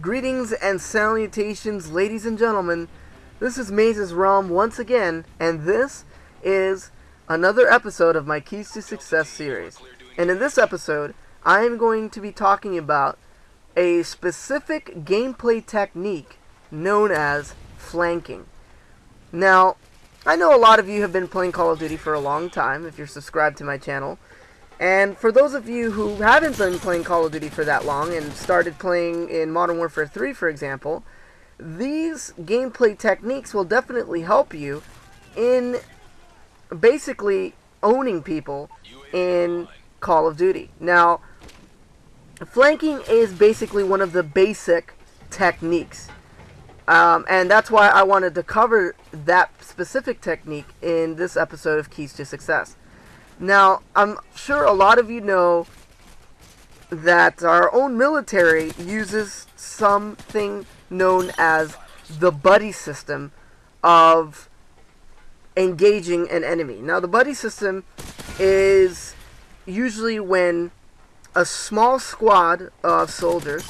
Greetings and salutations, ladies and gentlemen. This is MazezRealm once again, and this is another episode of my Keys to Success series. And in this episode, I am going to be talking about a specific gameplay technique known as flanking. Now, I know a lot of you have been playing Call of Duty for a long time, if you're subscribed to my channel. And for those of you who haven't been playing Call of Duty for that long and started playing in Modern Warfare 3, for example, these gameplay techniques will definitely help you in basically owning people in Call of Duty. Now, flanking is basically one of the basic techniques. And that's why I wanted to cover that specific technique in this episode of Keys to Success. Now, I'm sure a lot of you know that our own military uses something known as the buddy system of engaging an enemy. Now, the buddy system is usually when a small squad of soldiers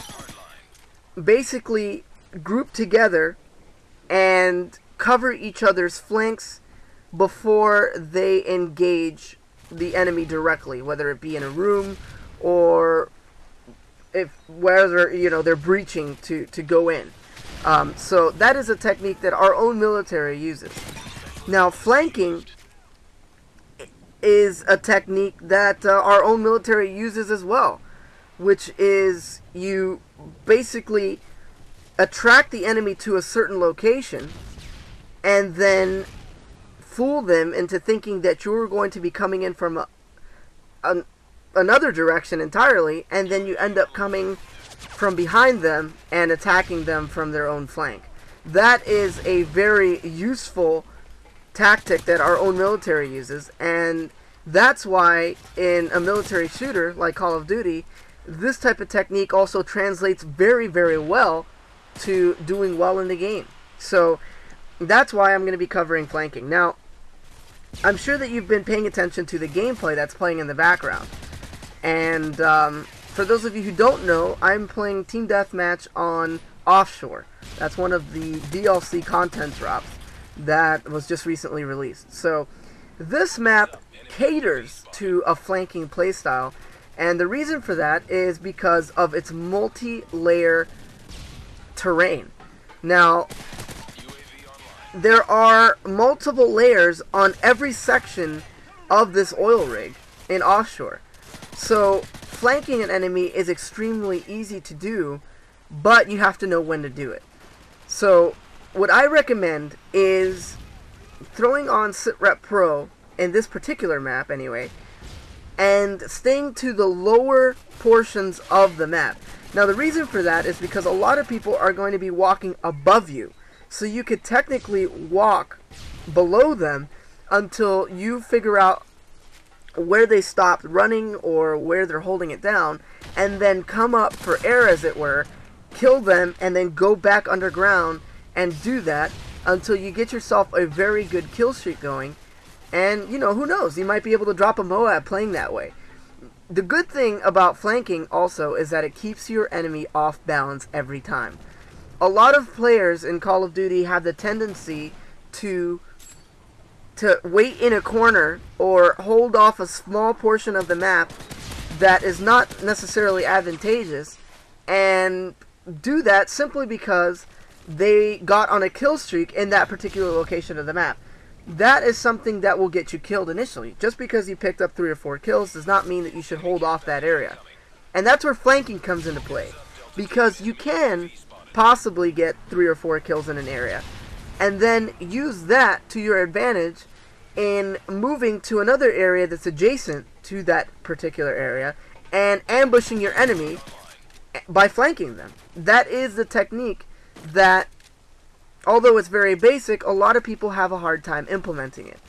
basically group together and cover each other's flanks before they engage the enemy directly, whether it be in a room or whether they're breaching to go in. So that is a technique that our own military uses. Now, flanking is a technique that our own military uses as well, which is you basically attract the enemy to a certain location and then fool them into thinking that you're going to be coming in from another direction entirely, and then you end up coming from behind them and attacking them from their own flank. That is a very useful tactic that our own military uses, and that's why in a military shooter like Call of Duty, this type of technique also translates very, very well to doing well in the game. So that's why I'm going to be covering flanking. Now, I'm sure that you've been paying attention to the gameplay that's playing in the background. And for those of you who don't know, I'm playing Team Deathmatch on Offshore. That's one of the DLC content drops that was just recently released. So this map caters to a flanking playstyle, and the reason for that is because of its multi-layer terrain. Now, there are multiple layers on every section of this oil rig in Offshore. So flanking an enemy is extremely easy to do, but you have to know when to do it. So what I recommend is throwing on SitRep Pro in this particular map anyway, and staying to the lower portions of the map. Now, the reason for that is because a lot of people are going to be walking above you. So you could technically walk below them until you figure out where they stopped running or where they're holding it down, and then come up for air, as it were, kill them, and then go back underground and do that until you get yourself a very good kill streak going. And, who knows, you might be able to drop a Moab playing that way. The good thing about flanking also is that it keeps your enemy off balance every time. A lot of players in Call of Duty have the tendency to wait in a corner or hold off a small portion of the map that is not necessarily advantageous, and do that simply because they got on a kill streak in that particular location of the map. That is something that will get you killed initially. Just because you picked up 3 or 4 kills does not mean that you should hold off that area. And that's where flanking comes into play, because you can possibly get 3 or 4 kills in an area, and then use that to your advantage in moving to another area that's adjacent to that particular area and ambushing your enemy by flanking them. That is the technique that, although it's very basic, a lot of people have a hard time implementing it.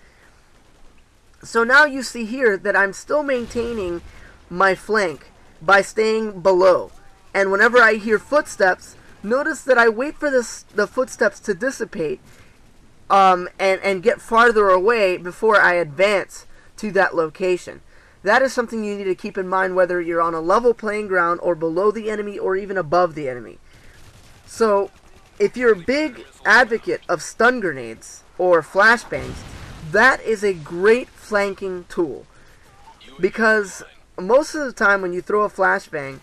So now you see here that I'm still maintaining my flank by staying below, and whenever I hear footsteps, notice that I wait for the footsteps to dissipate and get farther away before I advance to that location. That is something you need to keep in mind whether you're on a level playing ground or below the enemy or even above the enemy. So, if you're a big advocate of stun grenades or flashbangs, that is a great flanking tool. Because most of the time when you throw a flashbang,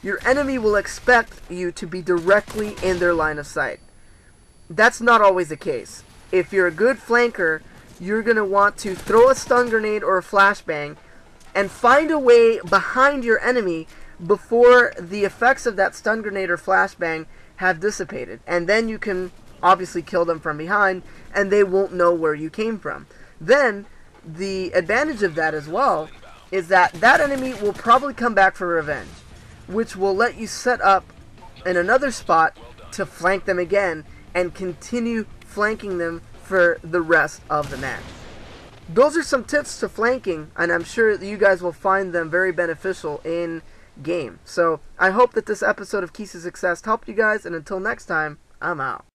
your enemy will expect you to be directly in their line of sight. That's not always the case. If you're a good flanker, you're going to want to throw a stun grenade or a flashbang and find a way behind your enemy before the effects of that stun grenade or flashbang have dissipated. And then you can obviously kill them from behind, and they won't know where you came from. Then, the advantage of that as well is that that enemy will probably come back for revenge, which will let you set up in another spot to flank them again and continue flanking them for the rest of the match. Those are some tips to flanking, and I'm sure that you guys will find them very beneficial in game. So I hope that this episode of Keys to Success helped you guys, and until next time, I'm out.